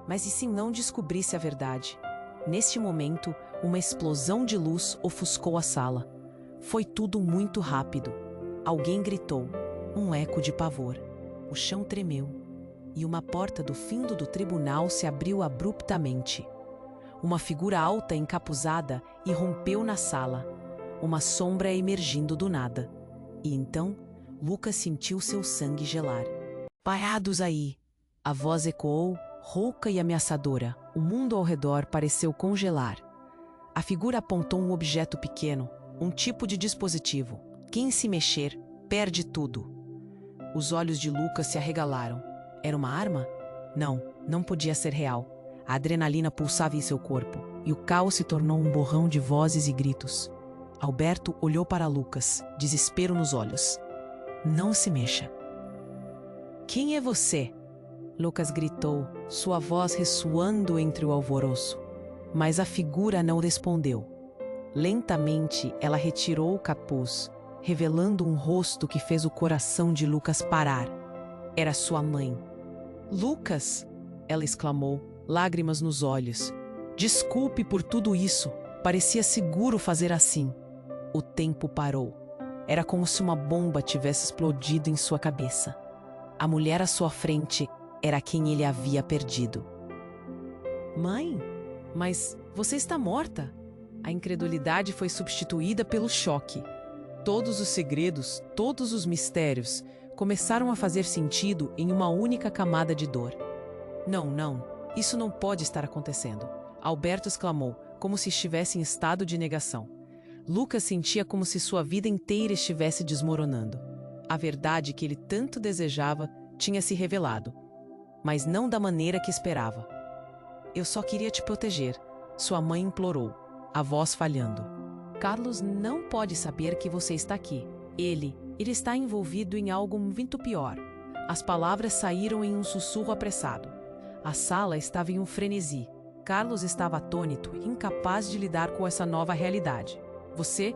Mas e se não descobrisse a verdade? Neste momento, uma explosão de luz ofuscou a sala. Foi tudo muito rápido. Alguém gritou, um eco de pavor. O chão tremeu, e uma porta do fundo do tribunal se abriu abruptamente. Uma figura alta encapuzada irrompeu na sala, uma sombra emergindo do nada. E então, Lucas sentiu seu sangue gelar. Parados aí! A voz ecoou, rouca e ameaçadora. O mundo ao redor pareceu congelar. A figura apontou um objeto pequeno, um tipo de dispositivo. Quem se mexer, perde tudo. Os olhos de Lucas se arregalaram. Era uma arma? Não, não podia ser real. A adrenalina pulsava em seu corpo, e o caos se tornou um borrão de vozes e gritos. Alberto olhou para Lucas, desespero nos olhos. Não se mexa. Quem é você? Lucas gritou, sua voz ressoando entre o alvoroço. Mas a figura não respondeu. Lentamente, ela retirou o capuz, revelando um rosto que fez o coração de Lucas parar. Era sua mãe. Lucas! Ela exclamou, lágrimas nos olhos. Desculpe por tudo isso. Parecia seguro fazer assim. O tempo parou. Era como se uma bomba tivesse explodido em sua cabeça. A mulher à sua frente era quem ele havia perdido. Mãe? Mas você está morta? A incredulidade foi substituída pelo choque. Todos os segredos, todos os mistérios começaram a fazer sentido em uma única camada de dor. Não, isso não pode estar acontecendo. Alberto exclamou, como se estivesse em estado de negação. Lucas sentia como se sua vida inteira estivesse desmoronando. A verdade que ele tanto desejava tinha se revelado, mas não da maneira que esperava. Eu só queria te proteger, sua mãe implorou, a voz falhando. Carlos não pode saber que você está aqui. Ele está envolvido em algo muito pior. As palavras saíram em um sussurro apressado. A sala estava em um frenesi. Carlos estava atônito, incapaz de lidar com essa nova realidade. Você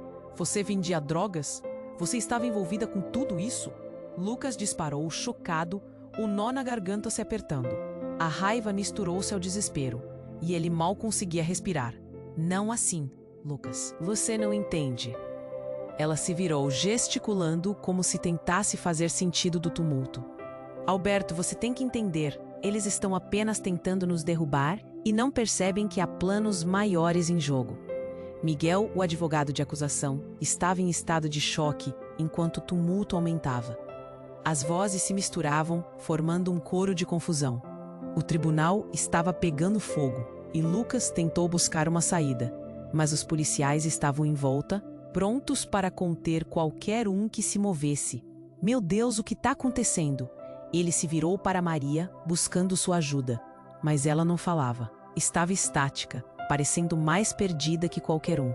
vendia drogas? Você estava envolvida com tudo isso? Lucas disparou, chocado, o nó na garganta se apertando. A raiva misturou-se ao desespero, e ele mal conseguia respirar. Não assim. Lucas, você não entende. Ela se virou, gesticulando como se tentasse fazer sentido do tumulto. Alberto, você tem que entender. Eles estão apenas tentando nos derrubar e não percebem que há planos maiores em jogo. Miguel, o advogado de acusação, estava em estado de choque enquanto o tumulto aumentava. As vozes se misturavam, formando um coro de confusão. O tribunal estava pegando fogo e Lucas tentou buscar uma saída, mas os policiais estavam em volta, prontos para conter qualquer um que se movesse. Meu Deus, o que está acontecendo? Ele se virou para Maria, buscando sua ajuda, mas ela não falava. Estava estática, parecendo mais perdida que qualquer um.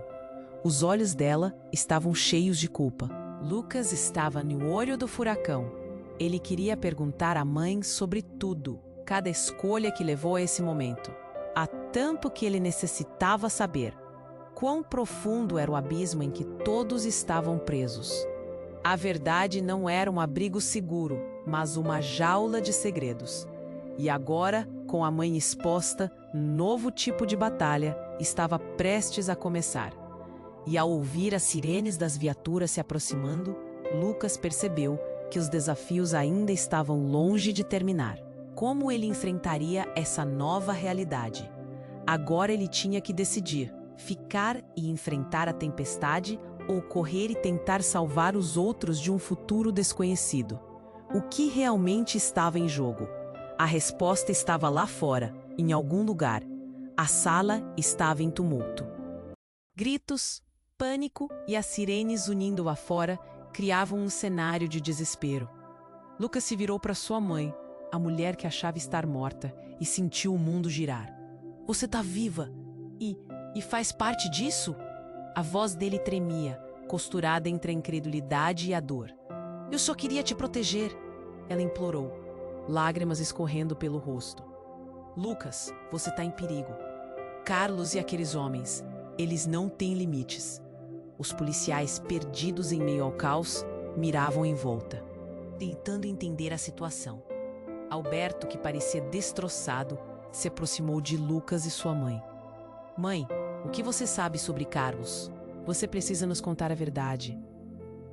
Os olhos dela estavam cheios de culpa. Lucas estava no olho do furacão. Ele queria perguntar à mãe sobre tudo, cada escolha que levou a esse momento. Há tanto que ele necessitava saber. Quão profundo era o abismo em que todos estavam presos. A verdade não era um abrigo seguro, mas uma jaula de segredos. E agora, com a mãe exposta, um novo tipo de batalha estava prestes a começar. E ao ouvir as sirenes das viaturas se aproximando, Lucas percebeu que os desafios ainda estavam longe de terminar. Como ele enfrentaria essa nova realidade? Agora ele tinha que decidir: ficar e enfrentar a tempestade ou correr e tentar salvar os outros de um futuro desconhecido. O que realmente estava em jogo? A resposta estava lá fora, em algum lugar. A sala estava em tumulto. Gritos, pânico e as sirenes unindo lá fora criavam um cenário de desespero. Lucas se virou para sua mãe, a mulher que achava estar morta, e sentiu o mundo girar. Você está viva e faz parte disso? A voz dele tremia, costurada entre a incredulidade e a dor. Eu só queria te proteger, ela implorou, lágrimas escorrendo pelo rosto. Lucas, você está em perigo. Carlos e aqueles homens, eles não têm limites. Os policiais, perdidos em meio ao caos, miravam em volta, tentando entender a situação. Alberto, que parecia destroçado, se aproximou de Lucas e sua mãe. Mãe, o que você sabe sobre Carlos? Você precisa nos contar a verdade.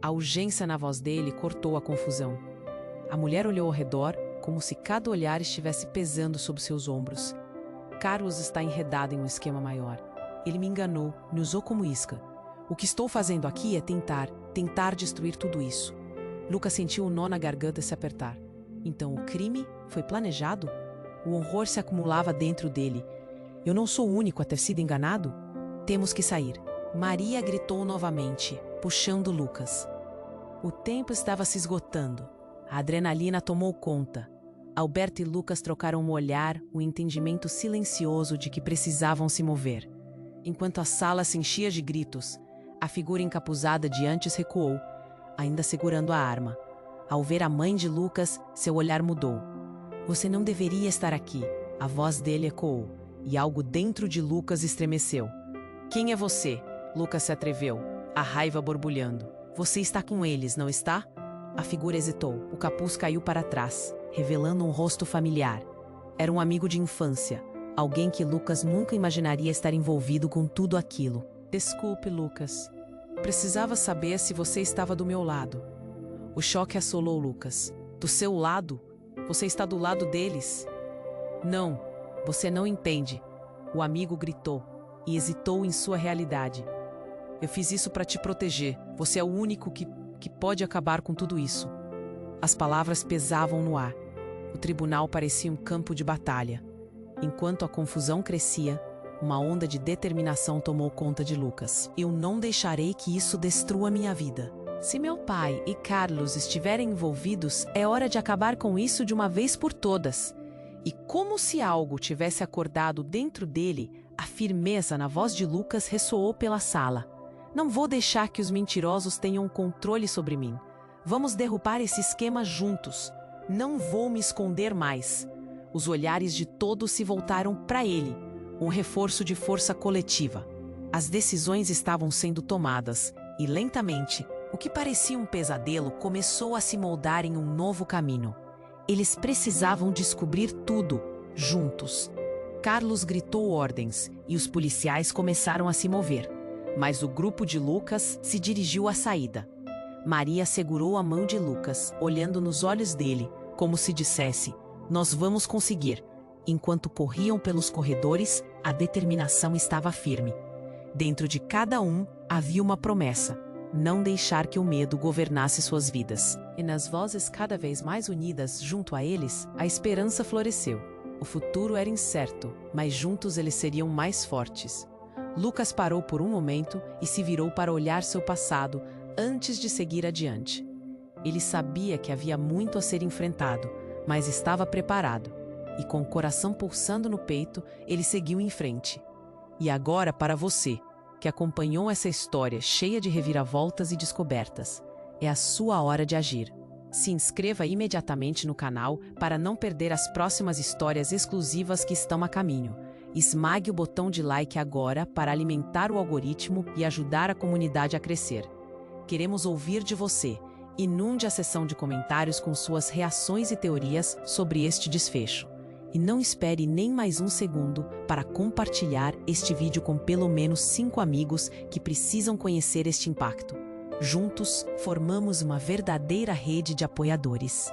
A urgência na voz dele cortou a confusão. A mulher olhou ao redor, como se cada olhar estivesse pesando sobre seus ombros. Carlos está enredado em um esquema maior. Ele me enganou, me usou como isca. O que estou fazendo aqui é tentar destruir tudo isso. Lucas sentiu um nó na garganta se apertar. Então o crime foi planejado? O horror se acumulava dentro dele. Eu não sou o único a ter sido enganado? Temos que sair. Maria gritou novamente, puxando Lucas. O tempo estava se esgotando. A adrenalina tomou conta. Alberto e Lucas trocaram um olhar, um entendimento silencioso de que precisavam se mover. Enquanto a sala se enchia de gritos, a figura encapuzada de antes recuou, ainda segurando a arma. Ao ver a mãe de Lucas, seu olhar mudou. Você não deveria estar aqui. A voz dele ecoou, e algo dentro de Lucas estremeceu. Quem é você? Lucas se atreveu, a raiva borbulhando. Você está com eles, não está? A figura hesitou. O capuz caiu para trás, revelando um rosto familiar. Era um amigo de infância, alguém que Lucas nunca imaginaria estar envolvido com tudo aquilo. Desculpe, Lucas. Precisava saber se você estava do meu lado. O choque assolou Lucas. Do seu lado? Você está do lado deles? Não, você não entende. O amigo gritou e hesitou em sua realidade. Eu fiz isso para te proteger. Você é o único que pode acabar com tudo isso. As palavras pesavam no ar. O tribunal parecia um campo de batalha. Enquanto a confusão crescia, uma onda de determinação tomou conta de Lucas. Eu não deixarei que isso destrua minha vida. Se meu pai e Carlos estiverem envolvidos, é hora de acabar com isso de uma vez por todas. E como se algo tivesse acordado dentro dele, a firmeza na voz de Lucas ressoou pela sala. Não vou deixar que os mentirosos tenham controle sobre mim. Vamos derrubar esse esquema juntos. Não vou me esconder mais. Os olhares de todos se voltaram para ele, um reforço de força coletiva. As decisões estavam sendo tomadas, e lentamente, o que parecia um pesadelo começou a se moldar em um novo caminho. Eles precisavam descobrir tudo, juntos. Carlos gritou ordens, e os policiais começaram a se mover. mas o grupo de Lucas se dirigiu à saída. Maria segurou a mão de Lucas, olhando nos olhos dele, como se dissesse: "Nós vamos conseguir." Enquanto corriam pelos corredores, a determinação estava firme. Dentro de cada um havia uma promessa: não deixar que o medo governasse suas vidas. E nas vozes cada vez mais unidas junto a eles, a esperança floresceu. O futuro era incerto, mas juntos eles seriam mais fortes. Lucas parou por um momento e se virou para olhar seu passado antes de seguir adiante. Ele sabia que havia muito a ser enfrentado, mas estava preparado. E com o coração pulsando no peito, ele seguiu em frente. E agora para você, que acompanhou essa história cheia de reviravoltas e descobertas, é a sua hora de agir. Se inscreva imediatamente no canal para não perder as próximas histórias exclusivas que estão a caminho. Esmague o botão de like agora para alimentar o algoritmo e ajudar a comunidade a crescer. Queremos ouvir de você. Inunde a seção de comentários com suas reações e teorias sobre este desfecho. E não espere nem mais um segundo para compartilhar este vídeo com pelo menos 5 amigos que precisam conhecer este impacto. Juntos, formamos uma verdadeira rede de apoiadores.